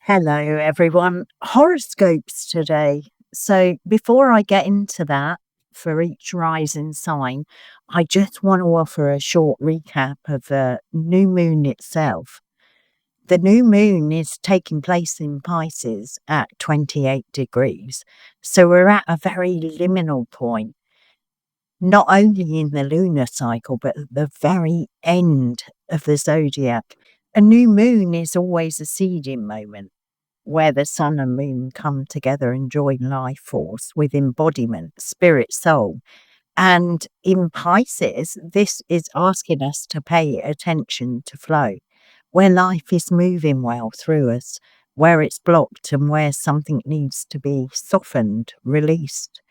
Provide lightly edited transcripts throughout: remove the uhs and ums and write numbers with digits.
Hello, everyone. Horoscopes today. So, before I get into that for each rising sign, I just want to offer a short recap of the new moon itself. The new moon is taking place in Pisces at 28 degrees. So, we're at a very liminal point, not only in the lunar cycle, but at the very end of the zodiac. A new moon is always a seeding moment where the sun and moon come together and join life force with embodiment, spirit, soul. And in Pisces, this is asking us to pay attention to flow, where life is moving well through us, where it's blocked and where something needs to be softened, released,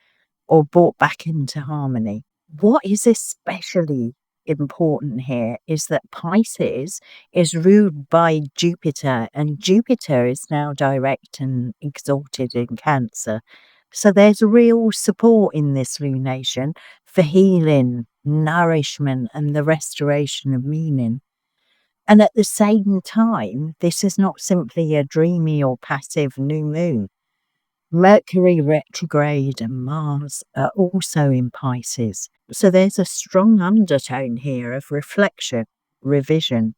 or brought back into harmony. What is especially important here is that Pisces is ruled by Jupiter, and Jupiter is now direct and exalted in Cancer. So there's real support in this lunation for healing, nourishment, and the restoration of meaning. And at the same time, this is not simply a dreamy or passive new moon. Mercury retrograde and Mars are also in Pisces. So there's a strong undertone here of reflection, revision,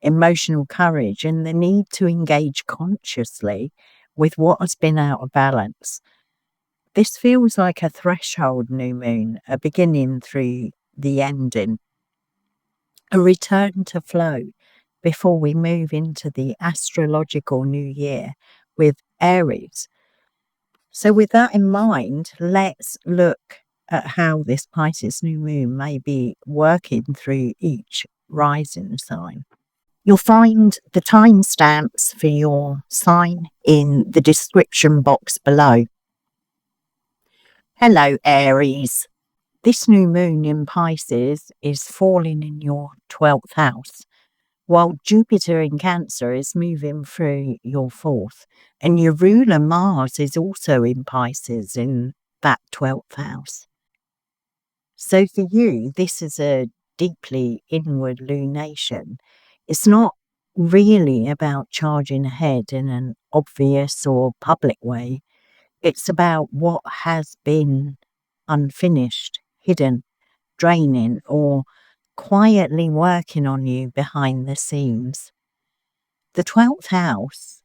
emotional courage, and the need to engage consciously with what has been out of balance. This feels like a threshold new moon, a beginning through the ending, a return to flow before we move into the astrological new year with Aries. So, with that in mind, let's look at how this Pisces new moon may be working through each rising sign. You'll find the timestamps for your sign in the description box below. Hello, Aries. This new moon in Pisces is falling in your 12th house, while Jupiter in Cancer is moving through your 4th, and your ruler Mars is also in Pisces in that 12th house. So for you, this is a deeply inward lunation. It's not really about charging ahead in an obvious or public way. It's about what has been unfinished, hidden, draining, or quietly working on you behind the scenes. The 12th house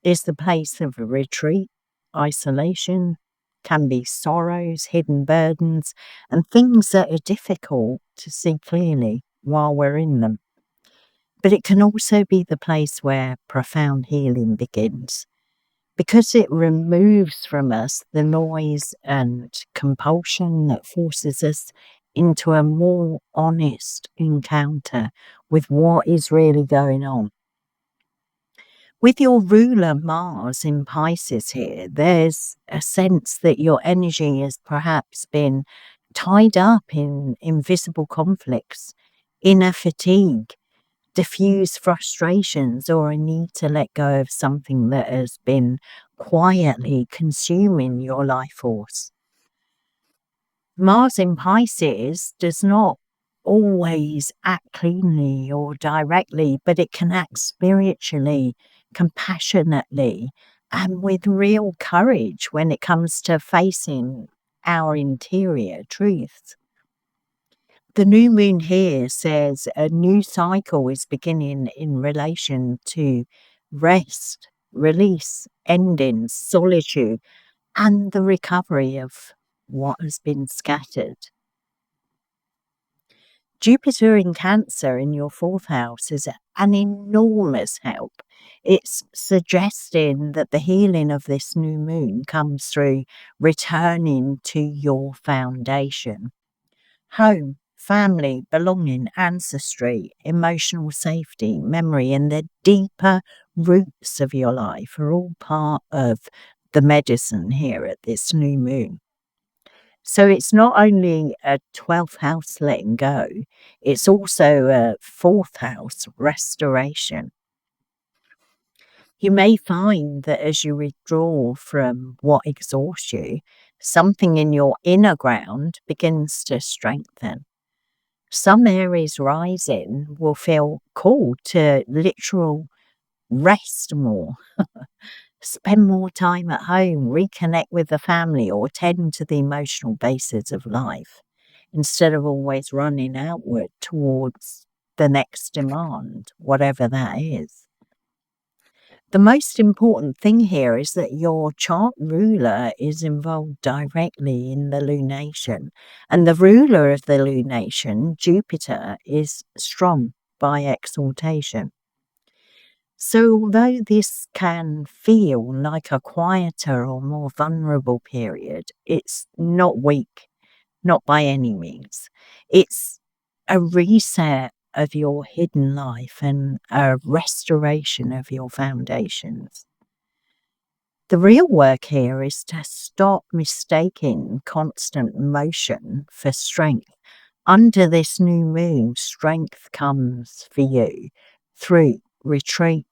is the place of retreat, isolation, can be sorrows, hidden burdens, and things that are difficult to see clearly while we're in them. But it can also be the place where profound healing begins, because it removes from us the noise and compulsion that forces us into a more honest encounter with what is really going on. With your ruler Mars in Pisces here, there's a sense that your energy has perhaps been tied up in invisible conflicts, inner fatigue, diffuse frustrations, or a need to let go of something that has been quietly consuming your life force. Mars in Pisces does not always act cleanly or directly, but it can act spiritually, compassionately, and with real courage when it comes to facing our interior truths. The new moon here says a new cycle is beginning in relation to rest, release, endings, solitude, and the recovery of what has been scattered. Jupiter in Cancer in your 4th house is an enormous help. It's suggesting that the healing of this new moon comes through returning to your foundation. Home, family, belonging, ancestry, emotional safety, memory, and the deeper roots of your life are all part of the medicine here at this new moon. So it's not only a 12th house letting go, it's also a 4th house restoration. You may find that as you withdraw from what exhausts you, something in your inner ground begins to strengthen. Some Aries rising will feel called to literal rest more, spend more time at home, reconnect with the family, or tend to the emotional bases of life instead of always running outward towards the next demand, whatever that is. The most important thing here is that your chart ruler is involved directly in the lunation, and the ruler of the lunation, Jupiter, is strong by exaltation. So although this can feel like a quieter or more vulnerable period, it's not weak, not by any means. It's a reset of your hidden life and a restoration of your foundations. The real work here is to stop mistaking constant motion for strength. Under this new moon, strength comes for you through retreat,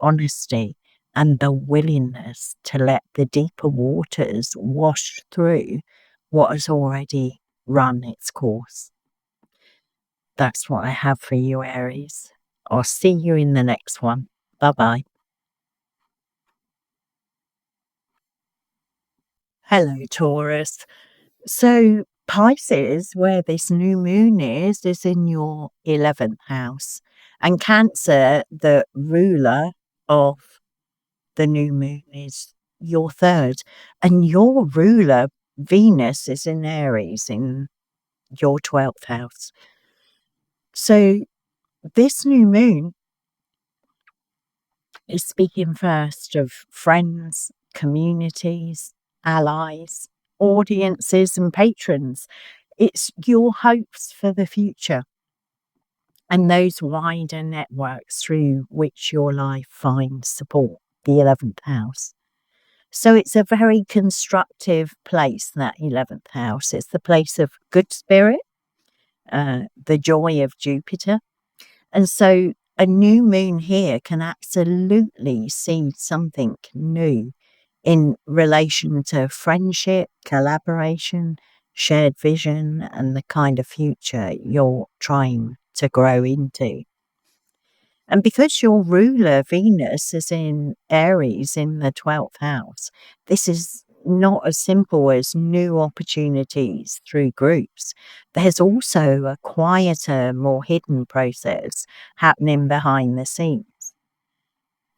honesty, and the willingness to let the deeper waters wash through what has already run its course. That's what I have for you, Aries. I'll see you in the next one. Bye-bye. Hello, Taurus. So Pisces, where this new moon is in your 11th house. And Cancer, the ruler of the new moon, is your third. And your ruler, Venus, is in Aries in your 12th house. So this new moon is speaking first of friends, communities, allies, audiences, and patrons. It's your hopes for the future and those wider networks through which your life finds support, the 11th house. So it's a very constructive place, that 11th house. It's the place of good spirit, the joy of Jupiter. And so a new moon here can absolutely see something new in relation to friendship, collaboration, shared vision, and the kind of future you're trying to grow into. And because your ruler, Venus, is in Aries in the 12th house, this is not as simple as new opportunities through groups. There's also a quieter, more hidden process happening behind the scenes.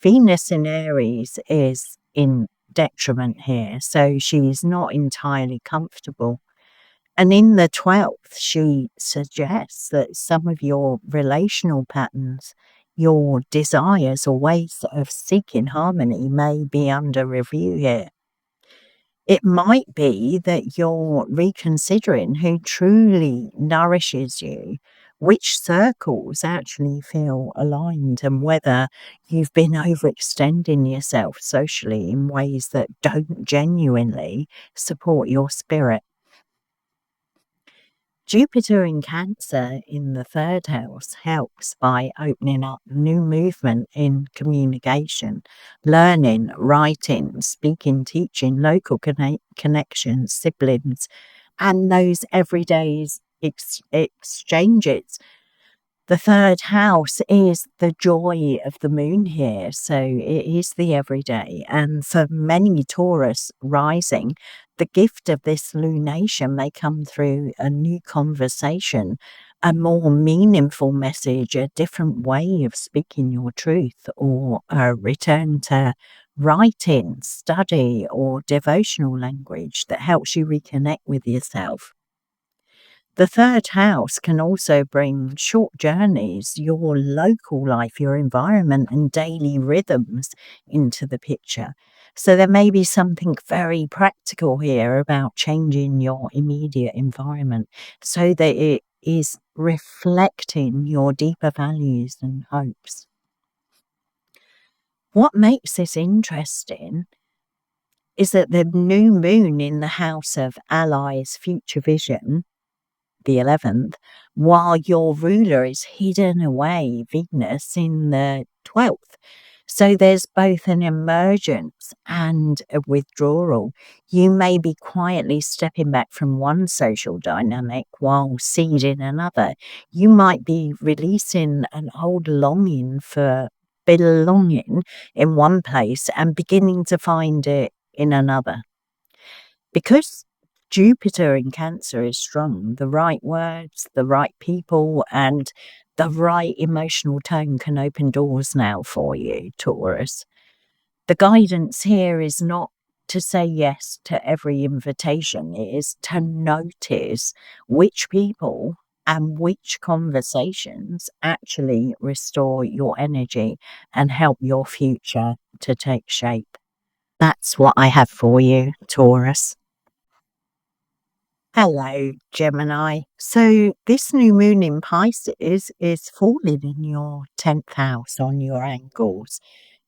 Venus in Aries is in detriment here, so she's not entirely comfortable. And in the 12th, she suggests that some of your relational patterns, your desires or ways of seeking harmony may be under review here. It might be that you're reconsidering who truly nourishes you, which circles actually feel aligned, and whether you've been overextending yourself socially in ways that don't genuinely support your spirit. Jupiter in Cancer in the 3rd house helps by opening up new movement in communication, learning, writing, speaking, teaching, local connections, siblings, and those everyday exchanges. The 3rd house is the joy of the moon here, so it is the everyday. And for many Taurus rising, the gift of this lunation may come through a new conversation, a more meaningful message, a different way of speaking your truth, or a return to writing, study, or devotional language that helps you reconnect with yourself. The 3rd house can also bring short journeys, your local life, your environment, and daily rhythms into the picture. So there may be something very practical here about changing your immediate environment so that it is reflecting your deeper values and hopes. What makes this interesting is that the new moon in the house of allies, future vision, the 11th, while your ruler is hidden away, Venus, in the 12th. So there's both an emergence and a withdrawal. You may be quietly stepping back from one social dynamic while seeding another. You might be releasing an old longing for belonging in one place and beginning to find it in another. Because Jupiter in Cancer is strong, the right words, the right people, and the right emotional tone can open doors now for you, Taurus. The guidance here is not to say yes to every invitation. It is to notice which people and which conversations actually restore your energy and help your future to take shape. That's what I have for you, Taurus. Hello, Gemini. So this new moon in Pisces is falling in your 10th house on your angles.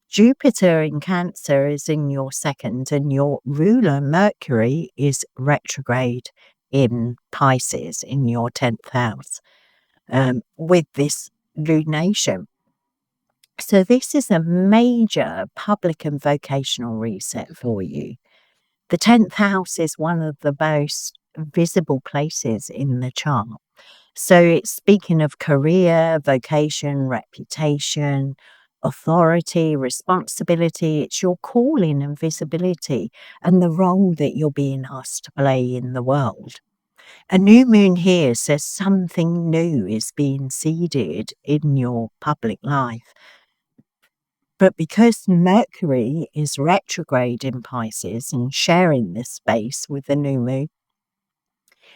Jupiter in Cancer is in your second, and your ruler Mercury is retrograde in Pisces in your 10th house with this lunation. So this is a major public and vocational reset for you. The 10th house is one of the most visible places in the chart. So it's speaking of career, vocation, reputation, authority, responsibility. It's your calling and visibility and the role that you're being asked to play in the world. A new moon here says something new is being seeded in your public life. But because Mercury is retrograde in Pisces and sharing this space with the new moon,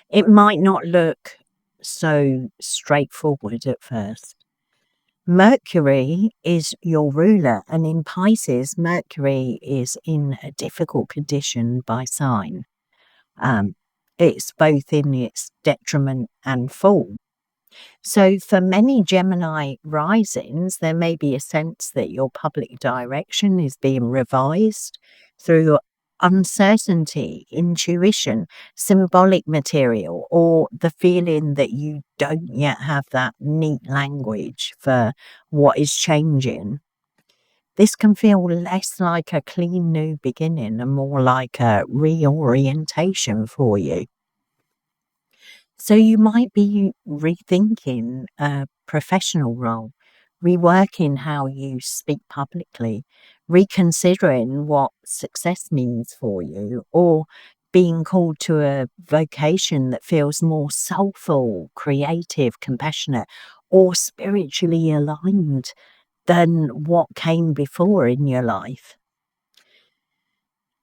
it might not look so straightforward at first. Mercury is your ruler, and in Pisces, Mercury is in a difficult condition by sign. It's both in its detriment and fall. So for many Gemini risings, there may be a sense that your public direction is being revised through uncertainty, intuition, symbolic material, or the feeling that you don't yet have that neat language for what is changing. This can feel less like a clean new beginning and more like a reorientation for you. So you might be rethinking a professional role, reworking how you speak publicly, reconsidering what success means for you, or being called to a vocation that feels more soulful, creative, compassionate, or spiritually aligned than what came before in your life.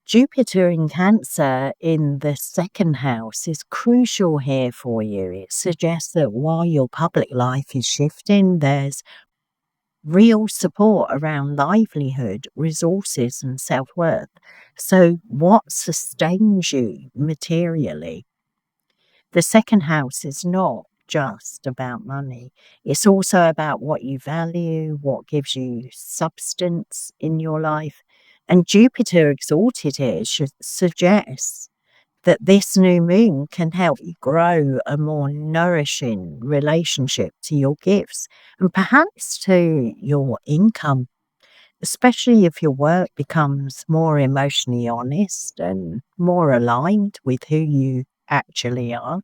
Jupiter in Cancer in the second house is crucial here for you. It suggests that while your public life is shifting, there's real support around livelihood, resources, and self worth. So, what sustains you materially? The second house is not just about money, it's also about what you value, what gives you substance in your life. And Jupiter exalted here suggests that this new moon can help you grow a more nourishing relationship to your gifts and perhaps to your income, especially if your work becomes more emotionally honest and more aligned with who you actually are.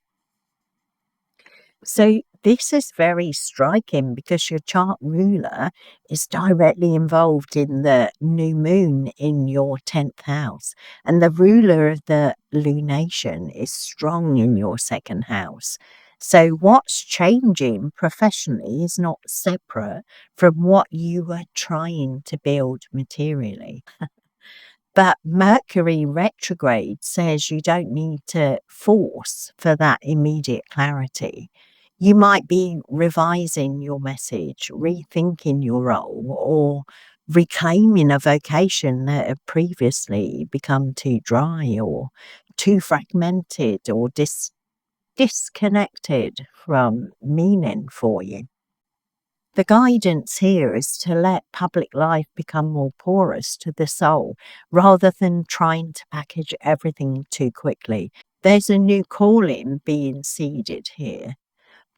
So this is very striking because your chart ruler is directly involved in the new moon in your 10th house. And the ruler of the lunation is strong in your second house. So what's changing professionally is not separate from what you are trying to build materially. But Mercury retrograde says you don't need to force for that immediate clarity. You might be revising your message, rethinking your role, or reclaiming a vocation that had previously become too dry or too fragmented or disconnected from meaning for you. The guidance here is to let public life become more porous to the soul rather than trying to package everything too quickly. There's a new calling being seeded here,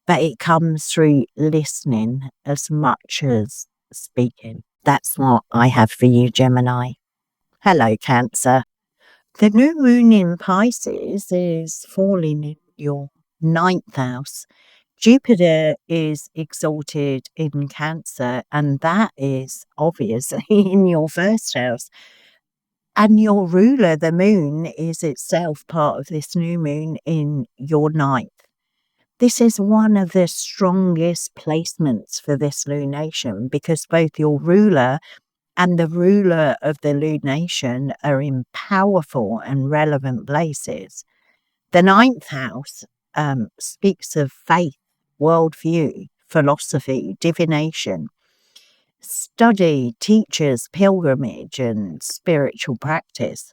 but it comes through listening as much as speaking. That's what I have for you, Gemini. Hello, Cancer. The new moon in Pisces is falling in your 9th house. Jupiter is exalted in Cancer, and that is obviously in your first house. And your ruler, the moon, is itself part of this new moon in your ninth. This is one of the strongest placements for this lunation because both your ruler and the ruler of the lunation are in powerful and relevant places. The ninth house speaks of faith, worldview, philosophy, divination, study, teachers, pilgrimage, and spiritual practice.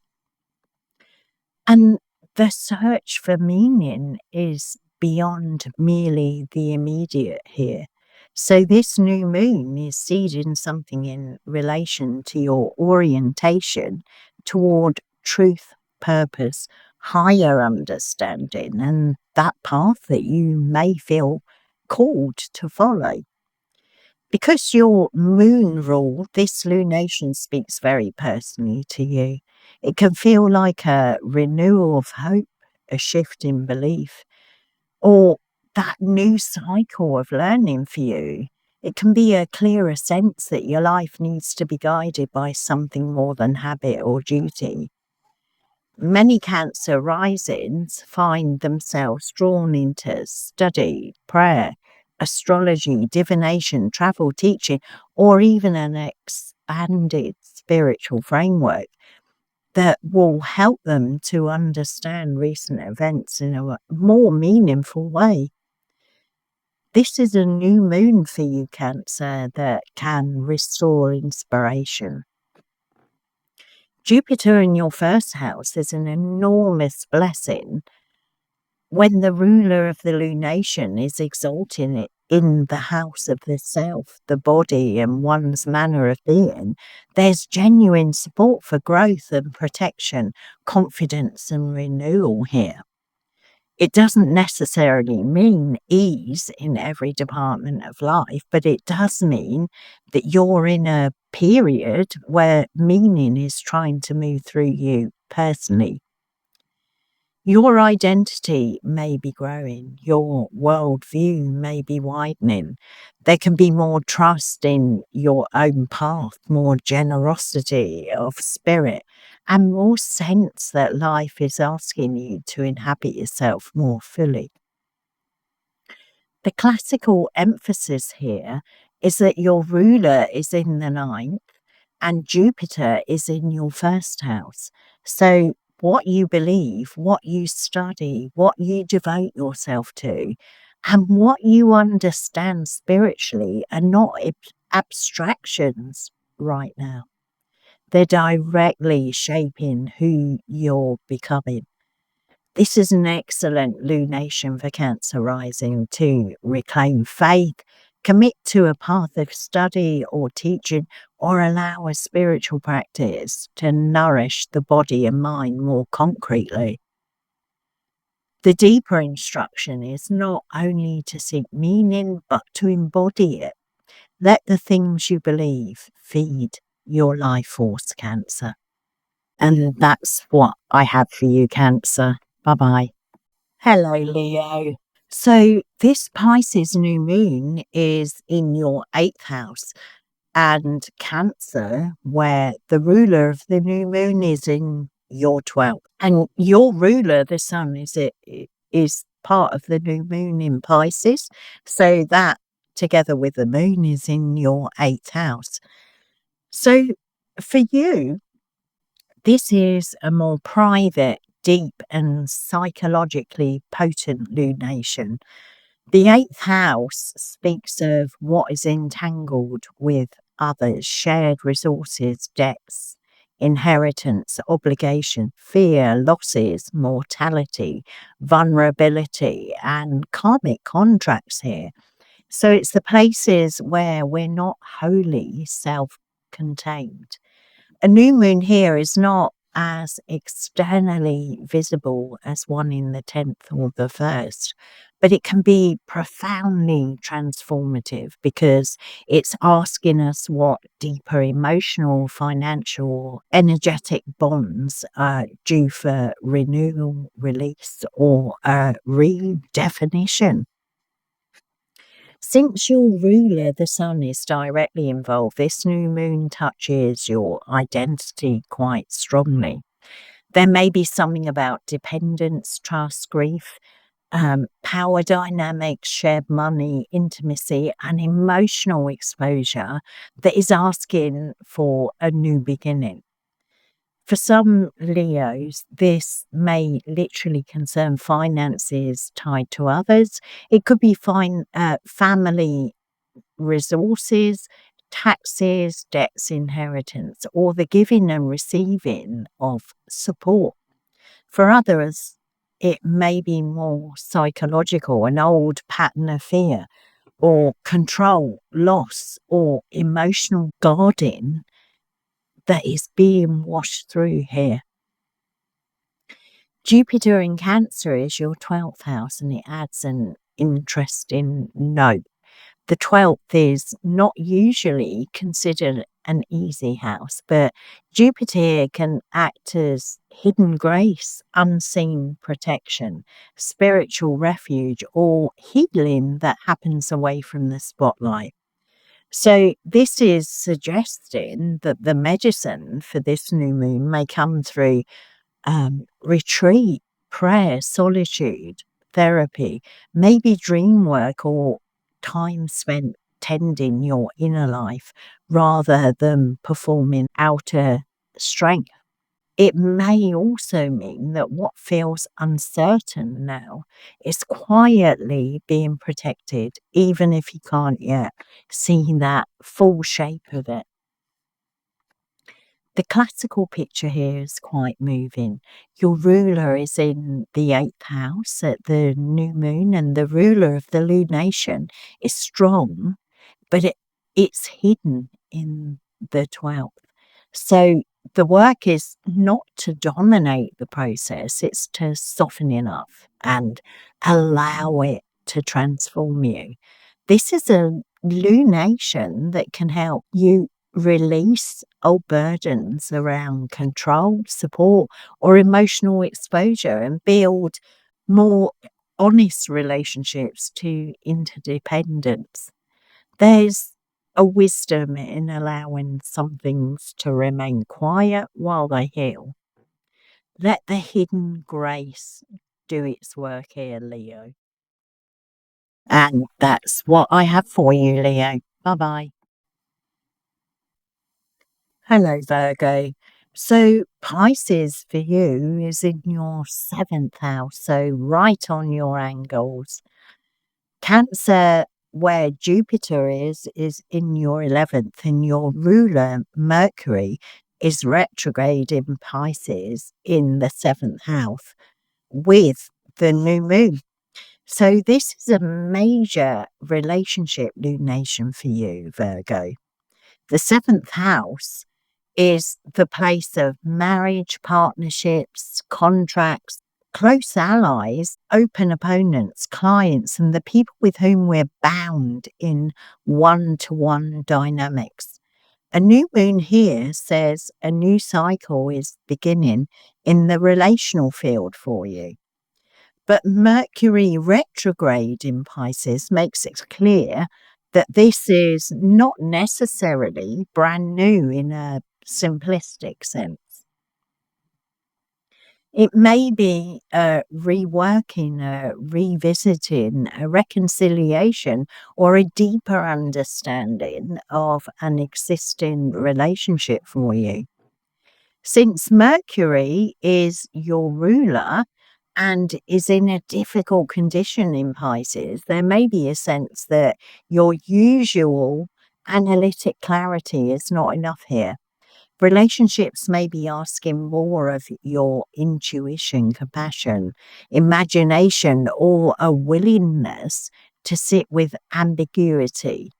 And the search for meaning is beyond merely the immediate here. So this new moon is seeding something in relation to your orientation toward truth, purpose, higher understanding, and that path that you may feel called to follow. Because your moon rule, this lunation speaks very personally to you. It can feel like a renewal of hope, a shift in belief, or that new cycle of learning for you. It can be a clearer sense that your life needs to be guided by something more than habit or duty. Many Cancer risings find themselves drawn into study, prayer, astrology, divination, travel, teaching, or even an expanded spiritual framework that will help them to understand recent events in a more meaningful way. This is a new moon for you, Cancer, that can restore inspiration. Jupiter in your first house is an enormous blessing when the ruler of the lunation is exalting it in the house of the self, the body, and one's manner of being. There's genuine support for growth and protection, confidence and renewal here. It doesn't necessarily mean ease in every department of life, but it does mean that you're in a period where meaning is trying to move through you personally. Your identity may be growing, your worldview may be widening. There can be more trust in your own path, more generosity of spirit, and more sense that life is asking you to inhabit yourself more fully. The classical emphasis here is that your ruler is in the ninth and Jupiter is in your first house. So what you believe, what you study, what you devote yourself to, and what you understand spiritually are not abstractions right now. They're directly shaping who you're becoming. This is an excellent lunation for Cancer rising to reclaim faith, commit to a path of study or teaching, or allow a spiritual practice to nourish the body and mind more concretely. The deeper instruction is not only to seek meaning, but to embody it. Let the things you believe feed your life force, Cancer. And that's what I have for you, Cancer. Bye-bye. Hello, Leo. So this Pisces new moon is in your 8th house and Cancer, where the ruler of the new moon is in your 12th. And your ruler, the sun, is part of the new moon in Pisces. So that together with the moon is in your 8th house. So for you, this is a more private, deep and psychologically potent lunation. The 8th house speaks of what is entangled with others, shared resources, debts, inheritance, obligation, fear, losses, mortality, vulnerability, and karmic contracts here. So it's the places where we're not wholly self-contained. A new moon here is not as externally visible as one in the 10th or the 1st, but it can be profoundly transformative because it's asking us what deeper emotional, financial, energetic bonds are due for renewal, release, or redefinition. Since your ruler, the sun, is directly involved, this new moon touches your identity quite strongly. There may be something about dependence, trust, grief, power dynamics, shared money, intimacy, and emotional exposure that is asking for a new beginning. For some Leos, this may literally concern finances tied to others. It could be family resources, taxes, debts, inheritance, or the giving and receiving of support. For others, it may be more psychological, an old pattern of fear or control, loss, or emotional guarding that is being washed through here. Jupiter in Cancer is your 12th house, and it adds an interesting note. The 12th is not usually considered an easy house, but Jupiter can act as hidden grace, unseen protection, spiritual refuge, or healing that happens away from the spotlight. So this is suggesting that the medicine for this new moon may come through retreat, prayer, solitude, therapy, maybe dream work or time spent tending your inner life rather than performing outer strength. It may also mean that what feels uncertain now is quietly being protected, even if you can't yet see that full shape of it. The classical picture here is quite moving. Your ruler is in the 8th house at the new moon, and the ruler of the lunation is strong, but it's hidden in the 12th. So the work is not to dominate the process, it's to soften enough and allow it to transform you. This is a lunation that can help you release old burdens around control, support, or emotional exposure and build more honest relationships to interdependence. There's a wisdom in allowing some things to remain quiet while they heal. Let the hidden grace do its work here, Leo. And that's what I have for you, Leo. Bye bye. Hello, Virgo. So, Pisces for you is in your 7th house, so right on your angles. Cancer, where Jupiter is in your 11th, and your ruler, Mercury, is retrograde in Pisces in the 7th house with the new moon. So, this is a major relationship lunation for you, Virgo. The 7th house is the place of marriage, partnerships, contracts, close allies, open opponents, clients, and the people with whom we're bound in one-to-one dynamics. A new moon here says a new cycle is beginning in the relational field for you. But Mercury retrograde in Pisces makes it clear that this is not necessarily brand new in a simplistic sense. It may be a reworking, a revisiting, a reconciliation, or a deeper understanding of an existing relationship for you. Since Mercury is your ruler and is in a difficult condition in Pisces, there may be a sense that your usual analytic clarity is not enough here. Relationships may be asking more of your intuition, compassion, imagination, or a willingness to sit with ambiguity.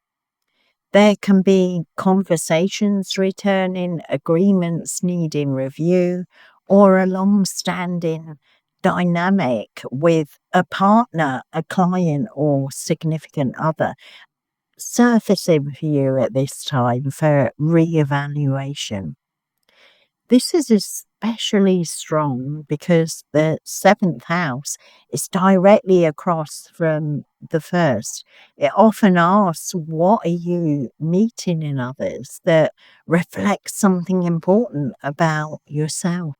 There can be conversations returning, agreements needing review, or a long-standing dynamic with a partner, a client, or significant other surfacing for you at this time for reevaluation. This is especially strong because the seventh house is directly across from the first. It often asks, what are you meeting in others that reflects something important about yourself?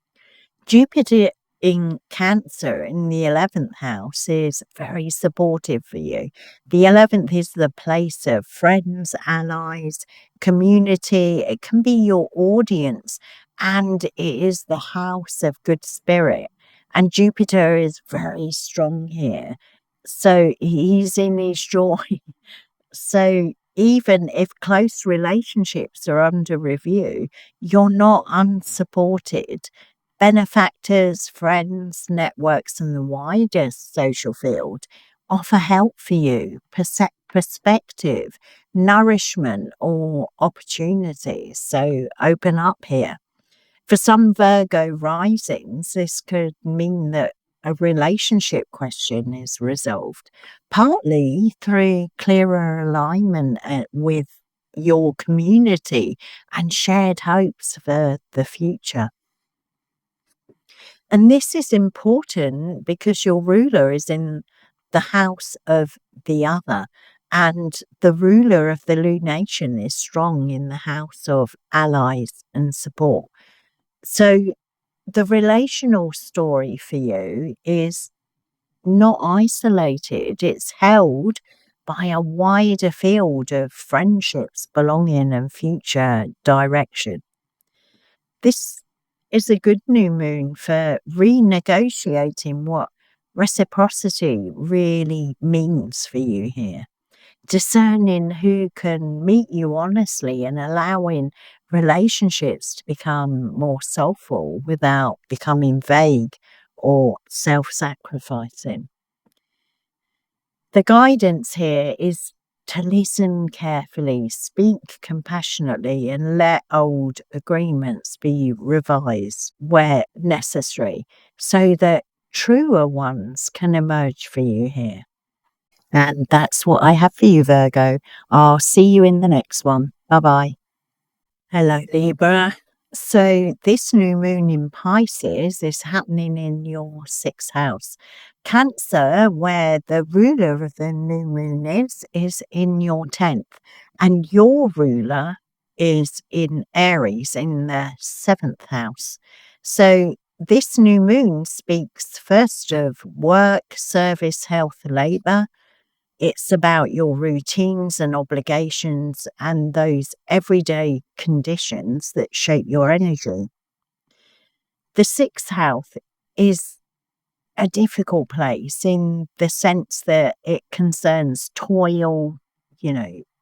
Jupiter in Cancer in the 11th house is very supportive for you. The 11th is the place of friends, allies, community. It can be your audience, and it is the house of good spirit. And Jupiter is very strong here. So he's in his joy. So even if close relationships are under review, you're not unsupported. Benefactors, friends, networks, and the wider social field offer help for you, perspective, nourishment, or opportunities. So open up here. For some Virgo risings, this could mean that a relationship question is resolved, partly through clearer alignment with your community and shared hopes for the future. And this is important because your ruler is in the house of the other, and the ruler of the lunation is strong in the house of allies and support. So the relational story for you is not isolated, it's held by a wider field of friendships, belonging, and future direction. This is a good new moon for renegotiating what reciprocity really means for you here, discerning who can meet you honestly and allowing relationships to become more soulful without becoming vague or self-sacrificing. The guidance here is to listen carefully, speak compassionately, and let old agreements be revised where necessary so that truer ones can emerge for you here. And that's what I have for you, Virgo. I'll see you in the next one. Bye bye. Hello, Libra. So, this new moon in Pisces is happening in your sixth house. Cancer, where the ruler of the new moon is in your 10th, and your ruler is in Aries in the seventh house. So, this new moon speaks first of work, service, health, labor. It's about your routines and obligations and those everyday conditions that shape your energy. The sixth house is a difficult place in the sense that it concerns toil,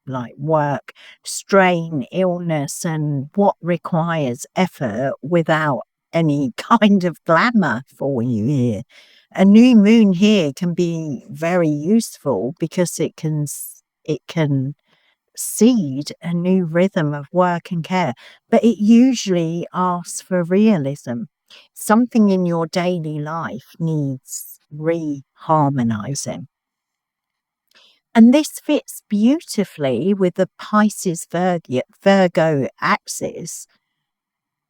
like work, strain, illness, and what requires effort without any kind of glamour for you here. A new moon here can be very useful because it can seed a new rhythm of work and care, but it usually asks for realism. Something in your daily life needs reharmonizing. And this fits beautifully with the Pisces Virgo axis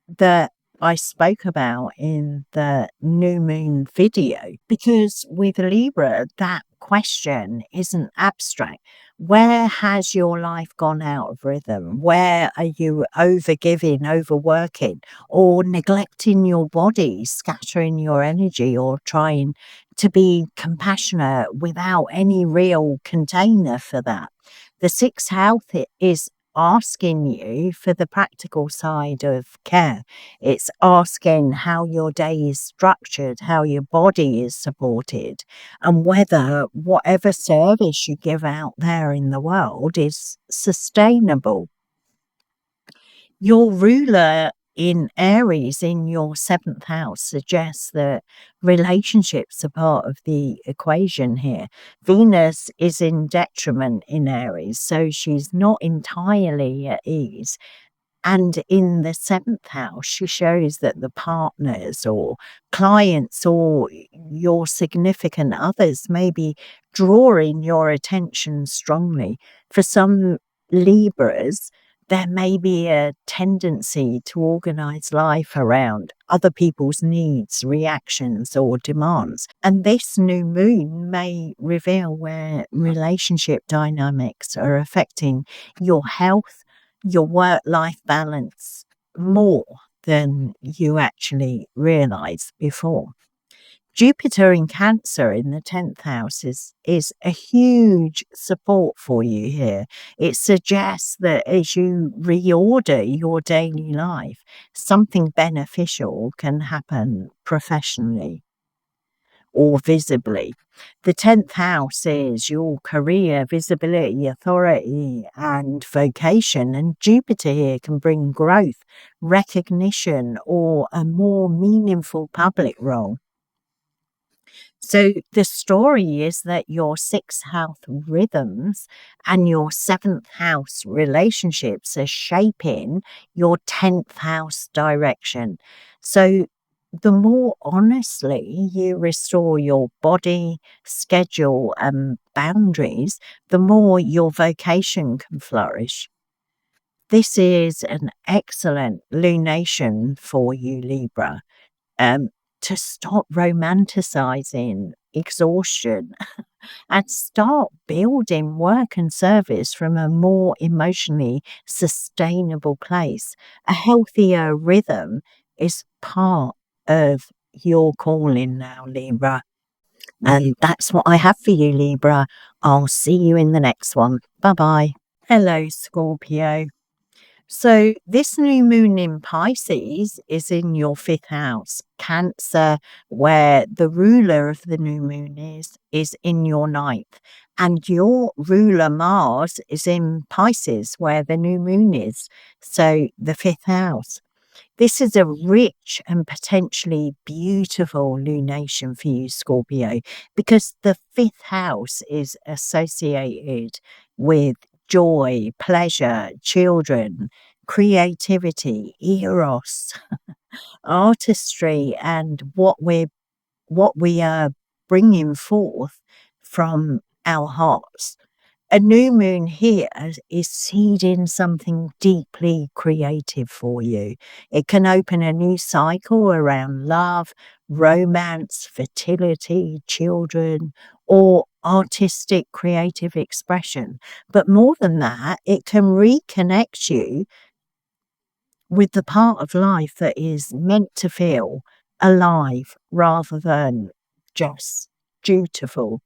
that I spoke about in the new moon video, because with Libra, that question isn't abstract. Where has your life gone out of rhythm? Where are you overgiving, overworking, or neglecting your body, scattering your energy, or trying to be compassionate without any real container for that? The sixth house is asking you for the practical side of care. It's asking how your day is structured, how your body is supported, and whether whatever service you give out there in the world is sustainable. Your ruler in Aries in your seventh house suggests that relationships are part of the equation here. Venus is in detriment in Aries, so she's not entirely at ease. And in the seventh house, she shows that the partners or clients or your significant others may be drawing your attention strongly. For some Libras, there may be a tendency to organize life around other people's needs, reactions, or demands. And this new moon may reveal where relationship dynamics are affecting your health, your work-life balance more than you actually realize before. Jupiter in Cancer in the 10th house is a huge support for you here. It suggests that as you reorder your daily life, something beneficial can happen professionally or visibly. The 10th house is your career, visibility, authority, and vocation. And Jupiter here can bring growth, recognition, or a more meaningful public role. So the story is that your sixth house rhythms and your seventh house relationships are shaping your 10th house direction. So the more honestly you restore your body, schedule, and boundaries, the more your vocation can flourish. This is an excellent lunation for you, Libra, um, to stop romanticizing exhaustion and start building work and service from a more emotionally sustainable place. A healthier rhythm is part of your calling now, Libra. And that's what I have for you, Libra. I'll see you in the next one. Bye bye. Hello, Scorpio. So this new moon in Pisces is in your fifth house, Cancer, where the ruler of the new moon is in your ninth. And your ruler Mars is in Pisces, where the new moon is. So the fifth house. This is a rich and potentially beautiful lunation for you, Scorpio, because the fifth house is associated with joy, pleasure, children, creativity, eros, artistry, and what we are bringing forth from our hearts. A new moon here is seeding something deeply creative for you. It can open a new cycle around love, romance, fertility, children, or artistic creative expression. But more than that, it can reconnect you with the part of life that is meant to feel alive rather than just dutiful.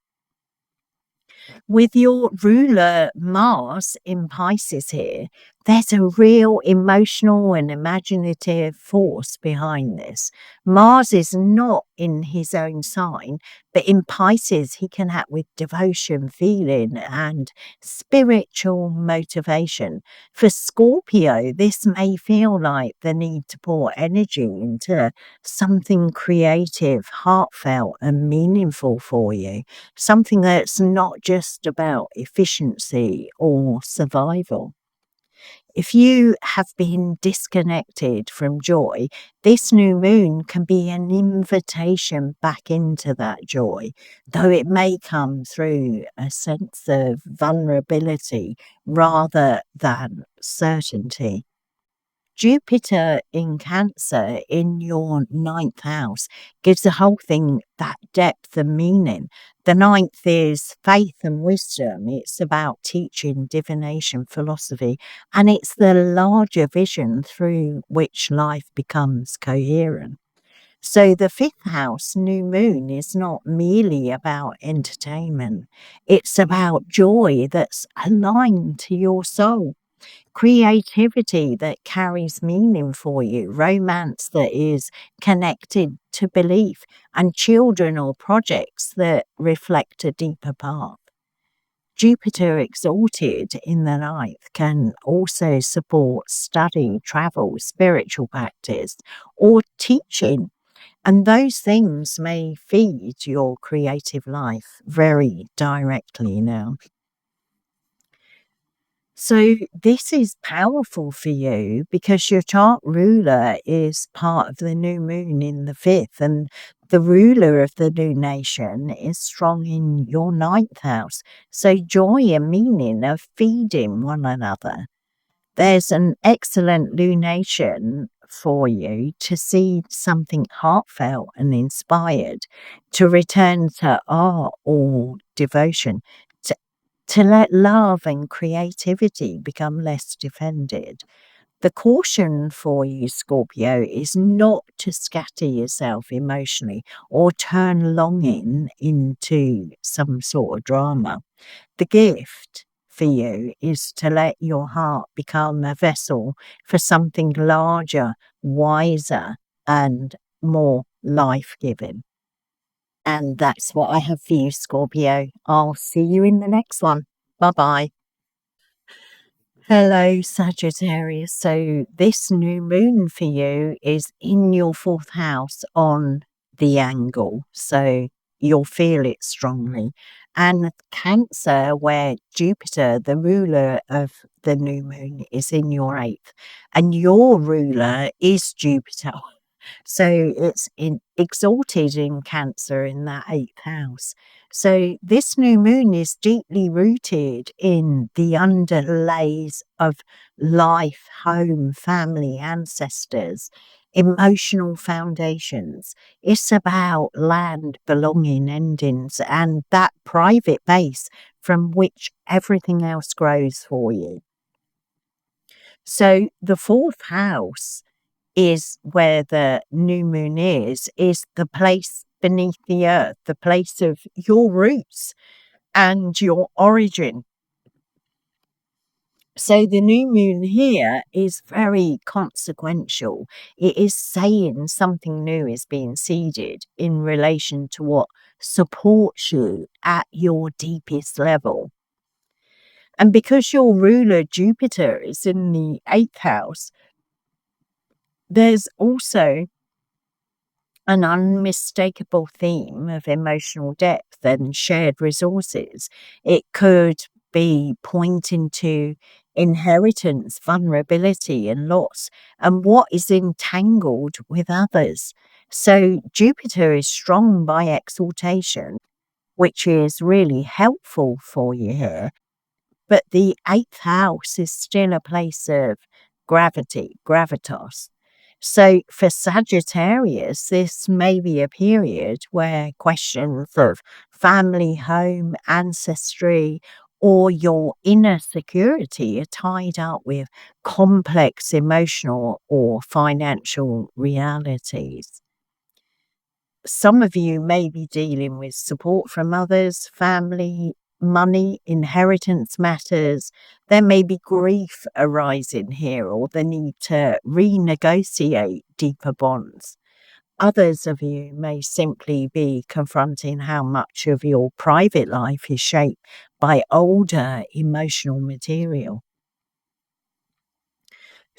With your ruler Mars in Pisces here, there's a real emotional and imaginative force behind this. Mars is not in his own sign, but in Pisces, he can act with devotion, feeling, and spiritual motivation. For Scorpio, this may feel like the need to pour energy into something creative, heartfelt, and meaningful for you. Something that's not just about efficiency or survival. If you have been disconnected from joy, this new moon can be an invitation back into that joy, though it may come through a sense of vulnerability rather than certainty. Jupiter in Cancer in your ninth house gives the whole thing that depth and meaning. The ninth is faith and wisdom. It's about teaching, divination, philosophy, and it's the larger vision through which life becomes coherent. So the fifth house, new moon, is not merely about entertainment. It's about joy that's aligned to your soul, creativity that carries meaning for you, romance that is connected to belief, and children or projects that reflect a deeper path. Jupiter exalted in the ninth can also support study, travel, spiritual practice, or teaching. And those things may feed your creative life very directly now. So this is powerful for you because your chart ruler is part of the new moon in the fifth, and the ruler of the lunation is strong in your ninth house. So joy and meaning are feeding one another. There's an excellent lunation for you to see something heartfelt and inspired, to return to art or devotion, to, to let love and creativity become less defended. The caution for you, Scorpio, is not to scatter yourself emotionally or turn longing into some sort of drama. The gift for you is to let your heart become a vessel for something larger, wiser, and more life giving. And that's what I have for you, Scorpio. I'll see you in the next one. Bye bye. Hello, Sagittarius. So, this new moon for you is in your fourth house on the angle. So, you'll feel it strongly. And Cancer, where Jupiter, the ruler of the new moon, is in your eighth, and your ruler is Jupiter. So it's exalted in Cancer in that eighth house. So this new moon is deeply rooted in the underlays of life, home, family, ancestors, emotional foundations. It's about land, belonging, endings, and that private base from which everything else grows for you. So the fourth house is where the new moon is the place beneath the earth, the place of your roots and your origin. So the new moon here is very consequential. It is saying something new is being seeded in relation to what supports you at your deepest level. And because your ruler Jupiter is in the eighth house, there's also an unmistakable theme of emotional depth and shared resources. It could be pointing to inheritance, vulnerability, and loss, and what is entangled with others. So, Jupiter is strong by exaltation, which is really helpful for you here. But the eighth house is still a place of gravity, gravitas. So for Sagittarius, this may be a period where questions of family, home, ancestry, or your inner security are tied up with complex emotional or financial realities. Some of you may be dealing with support from others, family, money, inheritance matters. There may be grief arising here or the need to renegotiate deeper bonds. Others of you may simply be confronting how much of your private life is shaped by older emotional material.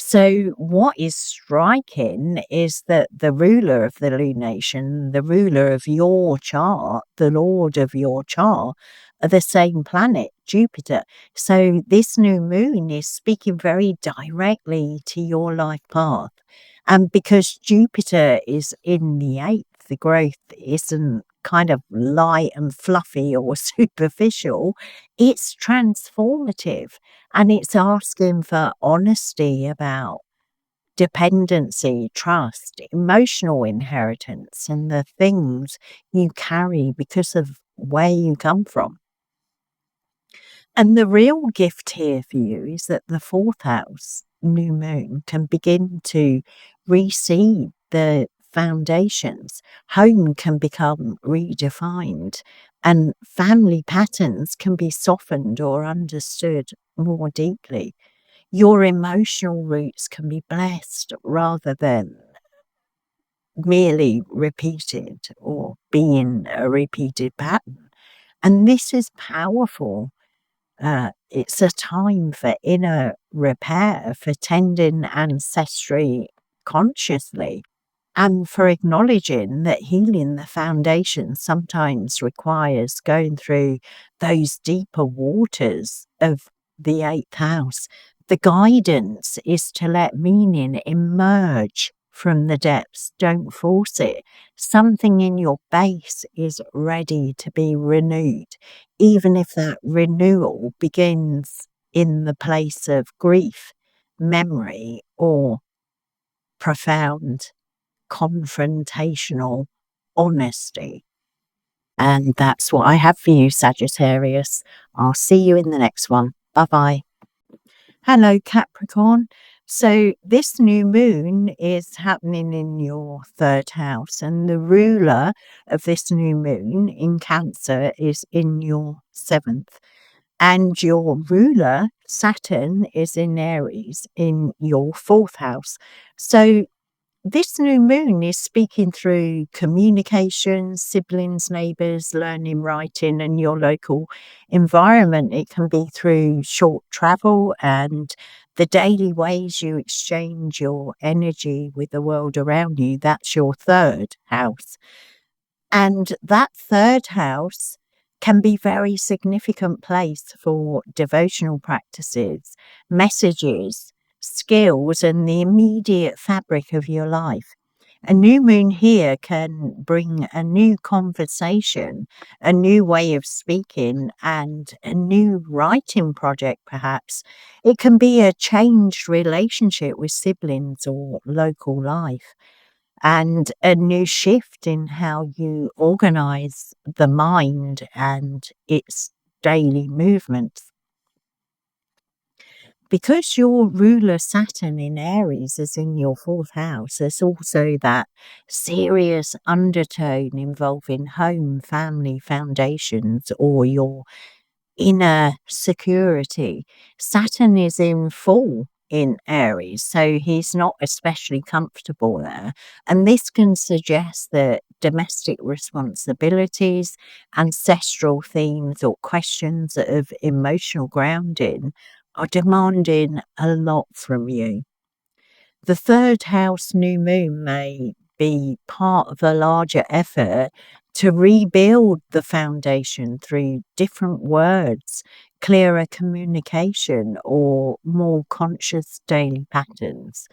So, what is striking is that the ruler of the lunation, the ruler of your chart, the lord of your chart, are the same planet, Jupiter. So, this new moon is speaking very directly to your life path. And because Jupiter is in the eighth, the growth isn't kind of light and fluffy or superficial, it's transformative. And it's asking for honesty about dependency, trust, emotional inheritance, and the things you carry because of where you come from. And the real gift here for you is that the fourth house, new moon, can begin to reseed the foundations. Home can become redefined, and family patterns can be softened or understood more deeply. Your emotional roots can be blessed rather than merely repeated or being a repeated pattern. And this is powerful. It's a time for inner repair, for tending ancestry consciously, and for acknowledging that healing the foundation sometimes requires going through those deeper waters of the eighth house. The guidance is to let meaning emerge from the depths. Don't force it. Something in your base is ready to be renewed, even if that renewal begins in the place of grief. memory or profound confrontational honesty. And that's what I have for you, Sagittarius. I'll see you in the next one. Bye bye. Hello, Capricorn. So, this new moon is happening in your third house, and the ruler of this new moon in Cancer is in your seventh, and your ruler, Saturn, is in Aries in your fourth house. So, this new moon is speaking through communication, siblings, neighbours, learning, writing, and your local environment. It can be through short travel and the daily ways you exchange your energy with the world around you. That's your third house. And that third house can be very significant place for devotional practices, messages, skills, and the immediate fabric of your life. A new moon here can bring a new conversation, a new way of speaking, and a new writing project, perhaps. It can be a changed relationship with siblings or local life, and a new shift in how you organize the mind and its daily movements. Because your ruler Saturn in Aries is in your fourth house, there's also that serious undertone involving home, family, foundations, or your inner security. Saturn is in full in Aries, so he's not especially comfortable there. And this can suggest that domestic responsibilities, ancestral themes, or questions of emotional grounding are demanding a lot from you. The third house new moon may be part of a larger effort to rebuild the foundation through different words, clearer communication, or more conscious daily patterns.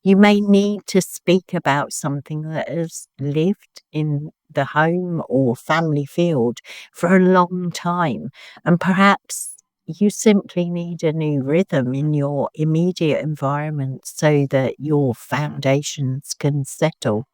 You may need to speak about something that has lived in the home or family field for a long time, and perhaps you simply need a new rhythm in your immediate environment so that your foundations can settle.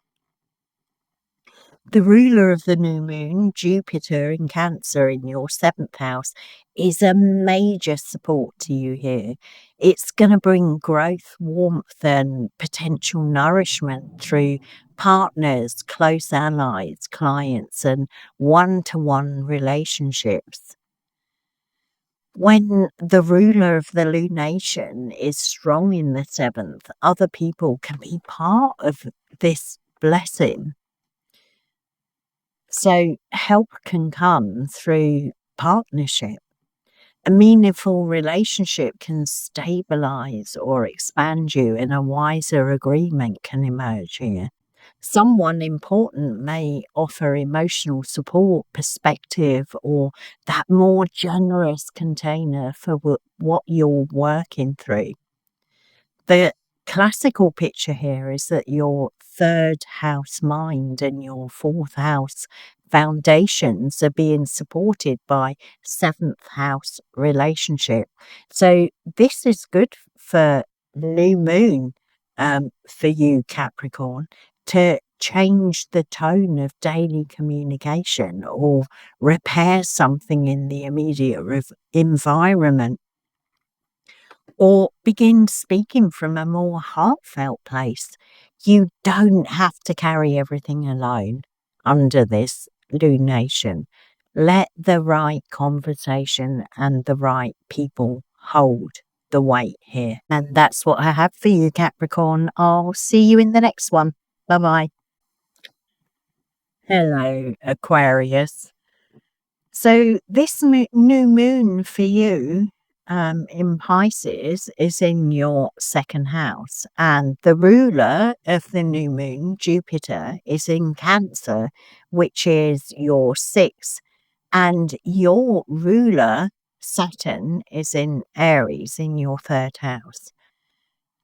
The ruler of the new moon, Jupiter in Cancer in your seventh house, is a major support to you here. It's going to bring growth, warmth, and potential nourishment through partners, close allies, clients, and one-to-one relationships. When the ruler of the lunation is strong in the seventh, other people can be part of this blessing. So help can come through partnership. A meaningful relationship can stabilize or expand you, and a wiser agreement can emerge here. Someone important may offer emotional support, perspective, or that more generous container for what you're working through. The classical picture here is that your third house mind and your fourth house foundations are being supported by seventh house relationship. So this is good for new moon for you, Capricorn, to change the tone of daily communication or repair something in the immediate environment, or begin speaking from a more heartfelt place. You don't have to carry everything alone under this lunation. Let the right conversation and the right people hold the weight here. And that's what I have for you, Capricorn. I'll see you in the next one. Bye bye. Hello, Aquarius. So this new moon for you in Pisces is in your second house, and the ruler of the new moon, Jupiter, is in Cancer, which is your sixth, and your ruler, Saturn, is in Aries in your third house.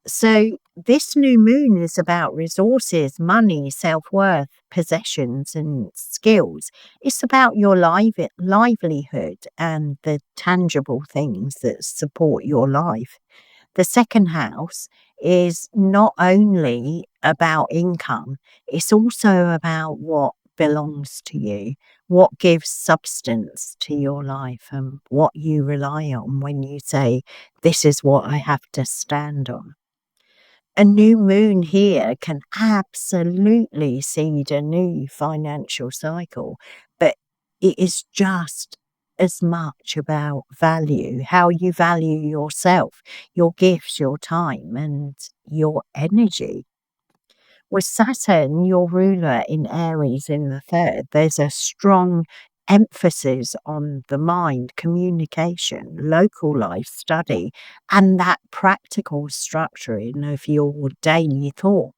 So this new moon is about resources, money, self-worth, possessions, and skills. It's about your livelihood and the tangible things that support your life. The second house is not only about income, it's also about what belongs to you, what gives substance to your life, and what you rely on when you say, "This is what I have to stand on." A new moon here can absolutely seed a new financial cycle, but it is just as much about value, how you value yourself, your gifts, your time, and your energy. With Saturn, your ruler in Aries in the third, there's a strong emphasis on the mind, communication, local life, study, and that practical structuring of your daily thought.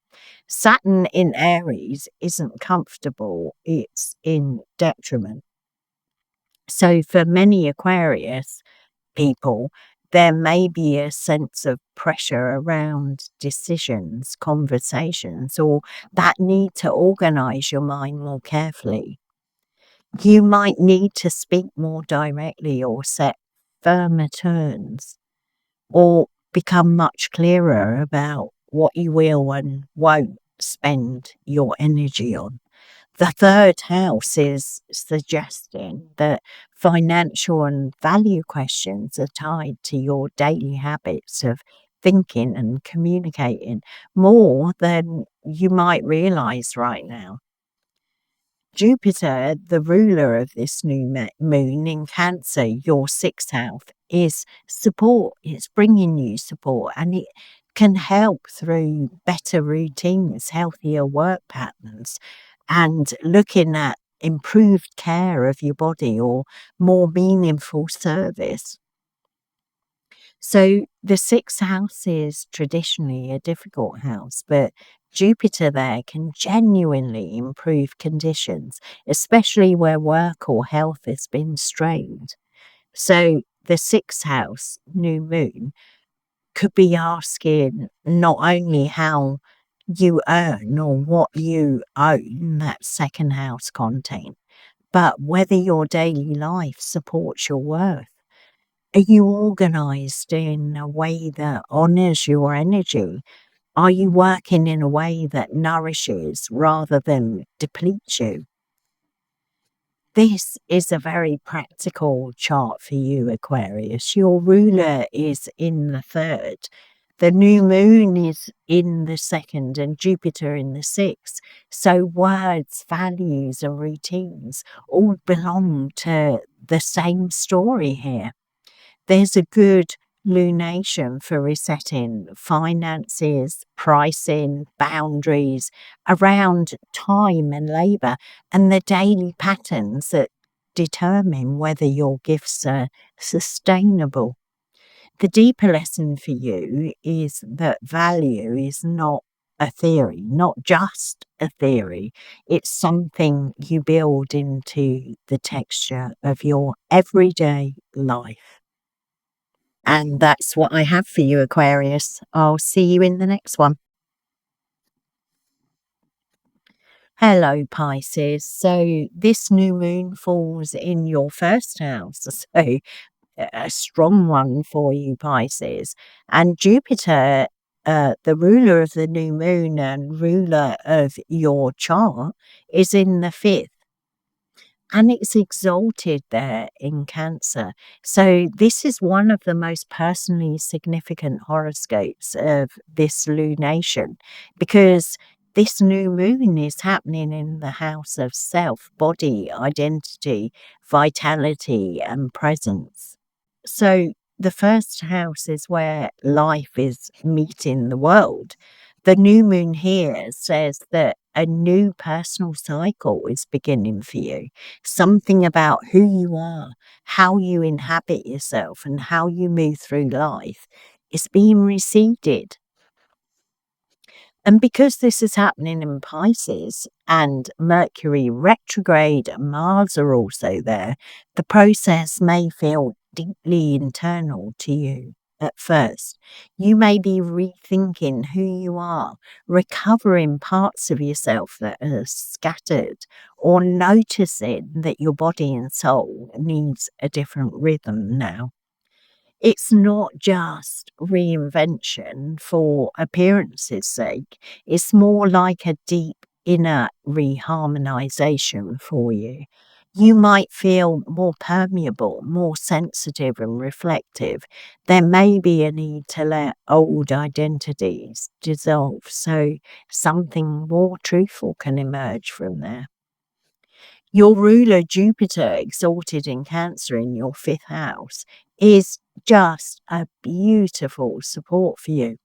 Saturn in Aries isn't comfortable, it's in detriment. So for many Aquarius people, there may be a sense of pressure around decisions, conversations, or that need to organize your mind more carefully. You might need to speak more directly or set firmer terms or become much clearer about what you will and won't spend your energy on. The third house is suggesting that financial and value questions are tied to your daily habits of thinking and communicating more than you might realize right now. Jupiter, the ruler of this new moon in Cancer, your sixth house, is support. It's bringing you support, and it can help through better routines, healthier work patterns, and looking at improved care of your body or more meaningful service. So the sixth house is traditionally a difficult house, but Jupiter there can genuinely improve conditions, especially where work or health has been strained. So the sixth house, new moon, could be asking not only how you earn or what you own, that second house content, but whether your daily life supports your worth. Are you organized in a way that honors your energy? Are you working in a way that nourishes rather than depletes you? This is a very practical chart for you, Aquarius. Your ruler is in the third. The new moon is in the second and Jupiter in the sixth. So words, values, and routines all belong to the same story here. There's a good lunation for resetting finances, pricing, boundaries around time and labor, and the daily patterns that determine whether your gifts are sustainable. The deeper lesson for you is that value is not a theory, not just a theory. It's something you build into the texture of your everyday life. And that's what I have for you, Aquarius. I'll see you in the next one. Hello, Pisces. So this new moon falls in your first house. So a strong one for you, Pisces. And Jupiter, the ruler of the new moon and ruler of your chart, is in the fifth. And it's exalted there in Cancer. So this is one of the most personally significant horoscopes of this lunation, because this new moon is happening in the house of self, body, identity, vitality, and presence. So the first house is where life is meeting the world. The new moon here says that a new personal cycle is beginning for you. Something about who you are, how you inhabit yourself, and how you move through life is being reseeded. And because this is happening in Pisces and Mercury retrograde and Mars are also there, the process may feel deeply internal to you at first. You may be rethinking who you are, recovering parts of yourself that are scattered, or noticing that your body and soul needs a different rhythm now. It's not just reinvention for appearance's sake. It's more like a deep inner reharmonization for you. You might feel more permeable, more sensitive and reflective. There may be a need to let old identities dissolve so something more truthful can emerge from there. Your ruler Jupiter, exalted in Cancer in your fifth house, is just a beautiful support for you.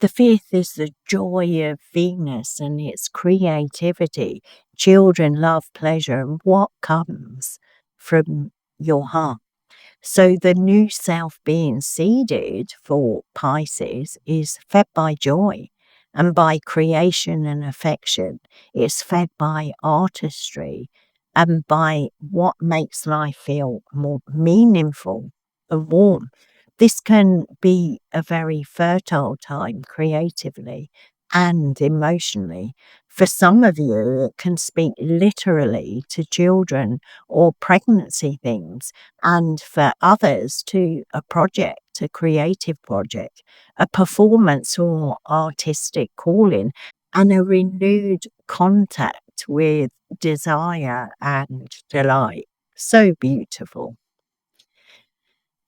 The fifth is the joy of Venus and its creativity, children, love, pleasure, and what comes from your heart. So the new self being seeded for Pisces is fed by joy and by creation and affection. It's fed by artistry and by what makes life feel more meaningful and warm. This can be a very fertile time creatively and emotionally. For some of you, it can speak literally to children or pregnancy things, and for others to a project, a creative project, a performance or artistic calling, and a renewed contact with desire and delight. So beautiful.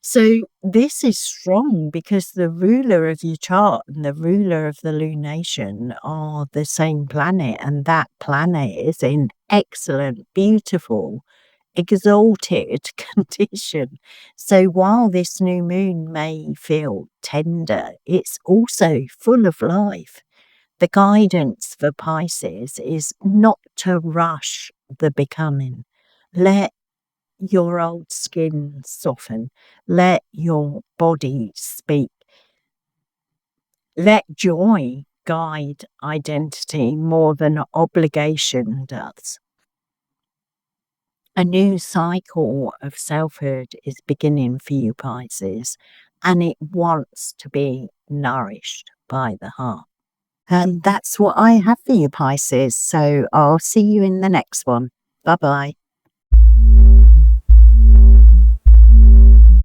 So this is strong because the ruler of your chart and the ruler of the lunation are the same planet, and that planet is in excellent, beautiful, exalted condition. So while this new moon may feel tender, it's also full of life. The guidance for Pisces is not to rush the becoming. Let your old skin soften. Let your body speak. Let joy guide identity more than obligation does. A new cycle of selfhood is beginning for you, Pisces, and it wants to be nourished by the heart. And that's what I have for you, Pisces. So I'll see you in the next one. Bye bye.